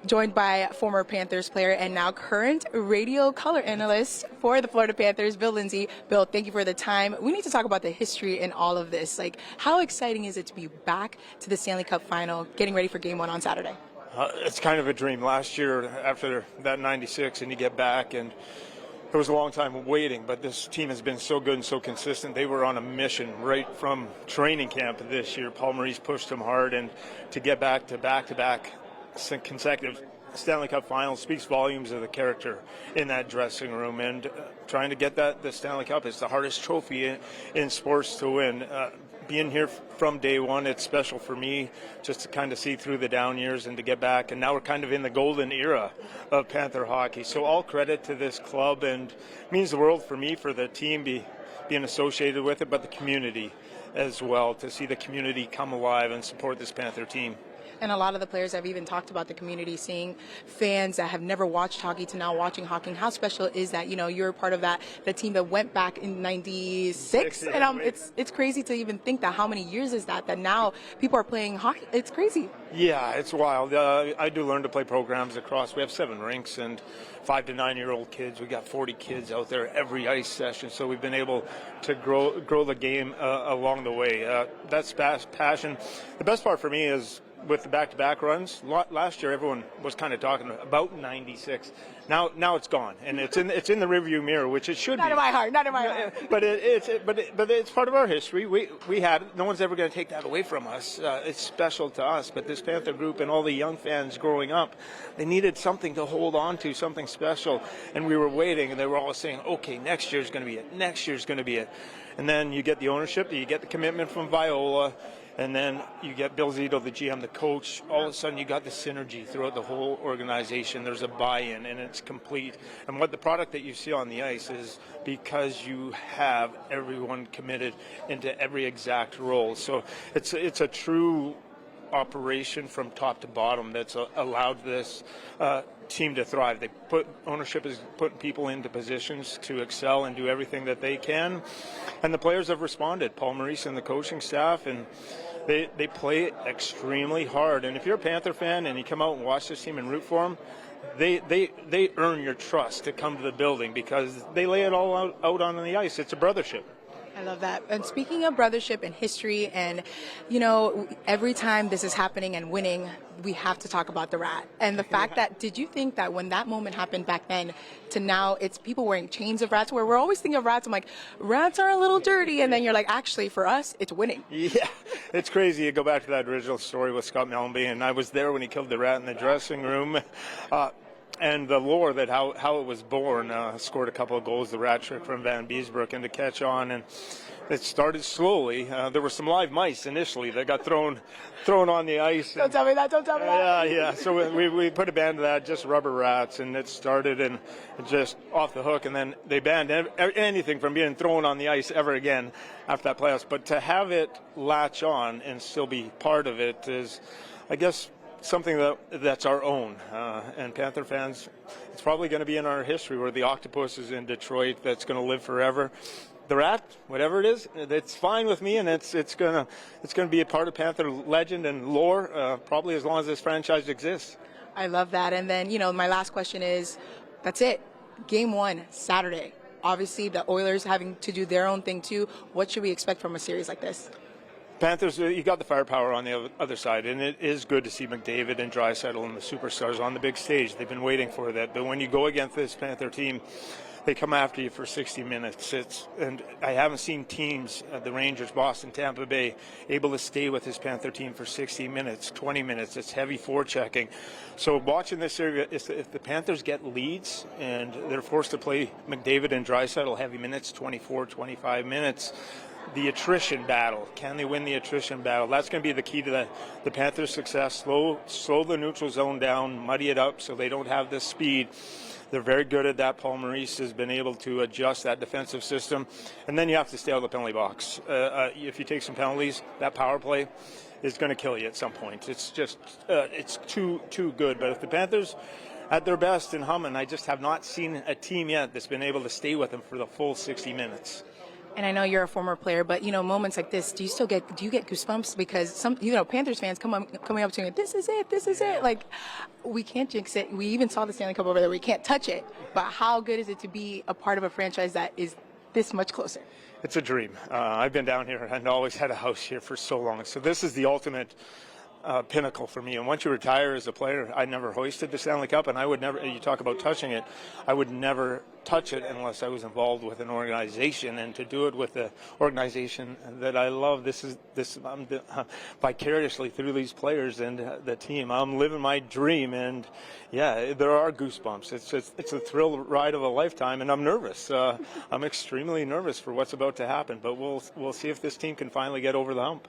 joined by former Panthers player and now current radio color analyst for the Florida Panthers, Bill Lindsay. Bill, thank you for the time. We need to talk about the history in all of this. Like, how exciting is it to be back to the Stanley Cup Final, getting ready for Game 1 on Saturday? It's kind of a dream. Last year, after that 96, and you get back, and it was a long time waiting, but this team has been so good and so consistent. They were on a mission right from training camp this year. Paul Maurice pushed them hard, and to get back to back-to-back consecutive Stanley Cup Finals speaks volumes of the character in that dressing room. And trying to get the Stanley Cup is the hardest trophy in sports to win. Being here from day one, it's special for me just to kind of see through the down years and to get back. And now we're kind of in the golden era of Panther hockey. So all credit to this club, and it means the world for me, for the team being associated with it, but the community as well, to see the community come alive and support this Panther team. And a lot of the players have even talked about the community, seeing fans that have never watched hockey to now watching hockey. And how special is that? You know, you're part of the team that went back in '96, and it's crazy to even think that how many years is that now people are playing hockey. It's crazy. Yeah, it's wild. I do learn to play programs across. We have 7 rinks and 5 to 9-year-old kids. We got 40 kids out there every ice session, so we've been able to grow the game along the way. That's passion. The best part for me is with the back-to-back runs. Last year, everyone was kind of talking about '96. Now it's gone, and it's in the rearview mirror, which it should be. Not in my heart. But it's part of our history. We had it. No one's ever going to take that away from us. It's special to us. But this Panther group and all the young fans growing up, they needed something to hold on to, something special, and we were waiting, and they were all saying, "Okay, next year's going to be it. Next year's going to be it." And then you get the ownership, you get the commitment from Viola. And then you get Bill Zito, the GM, the coach. All of a sudden, you got the synergy throughout the whole organization. There's a buy-in, and it's complete. And what the product that you see on the ice is because you have everyone committed into every exact role. So it's a true operation from top to bottom that's allowed this team to thrive. Ownership is putting people into positions to excel and do everything that they can, and the players have responded. Paul Maurice and the coaching staff, and they play extremely hard. And if you're a Panther fan and you come out and watch this team and root for them, they earn your trust to come to the building because they lay it all out on the ice. It's a brothership. I love that. And speaking of brothership and history, and, you know, every time this is happening and winning, we have to talk about the rat. And the fact that, did you think that when that moment happened back then to now, it's people wearing chains of rats, where we're always thinking of rats. I'm like, rats are a little dirty. And then you're like, actually, for us, it's winning. Yeah, it's crazy. You go back to that original story with Scott Mellenby, and I was there when he killed the rat in the dressing room. And the lore that how it was born, scored a couple of goals, the rat trick from Van Beesbroek, and to catch on. And it started slowly. There were some live mice initially that got thrown on the ice. Don't tell me that. Yeah. So we put a ban to that, just rubber rats, and it started and just off the hook. And then they banned anything from being thrown on the ice ever again after that playoffs. But to have it latch on and still be part of it is, I guess, something that's our own, and Panther fans, it's probably going to be in our history, where the octopus is in Detroit, that's going to live forever. The rat, whatever it is, it's fine with me, and it's going to be a part of Panther legend and lore, probably as long as this franchise exists. I love that. And then, you know, my last question is, that's it. Game 1, Saturday. Obviously, the Oilers having to do their own thing too. What should we expect from a series like this? Panthers, you got the firepower on the other side, and it is good to see McDavid and Draisaitl and the superstars on the big stage. They've been waiting for that. But when you go against this Panther team, they come after you for 60 minutes. And I haven't seen teams, the Rangers, Boston, Tampa Bay, able to stay with this Panther team for 60 minutes, 20 minutes. It's heavy forechecking. So watching this series, if the Panthers get leads and they're forced to play McDavid and Draisaitl heavy minutes, 24, 25 minutes, the attrition battle. Can they win the attrition battle? That's going to be the key to the Panthers' success. Slow the neutral zone down, muddy it up so they don't have the speed. They're very good at that. Paul Maurice has been able to adjust that defensive system. And then you have to stay out of the penalty box. If you take some penalties, that power play is going to kill you at some point. It's just it's too good. But if the Panthers at their best and humming, I just have not seen a team yet that's been able to stay with them for the full 60 minutes. And I know you're a former player, but moments like this, do you get goosebumps? Because some Panthers fans coming up to me, this is it. Like, we can't jinx it. We even saw the Stanley Cup over there. We can't touch it. But how good is it to be a part of a franchise that is this much closer? It's a dream. I've been down here and always had a house here for so long. So this is the ultimate pinnacle for me. And once you retire as a player, I never hoisted the Stanley Cup, and I would never, you talk about touching it, I would never touch it unless I was involved with an organization, and to do it with the organization that I love, I'm vicariously through these players and the team. I'm living my dream, and yeah, there are goosebumps. It's a thrill ride of a lifetime, and I'm nervous. I'm extremely nervous for what's about to happen, but we'll see if this team can finally get over the hump.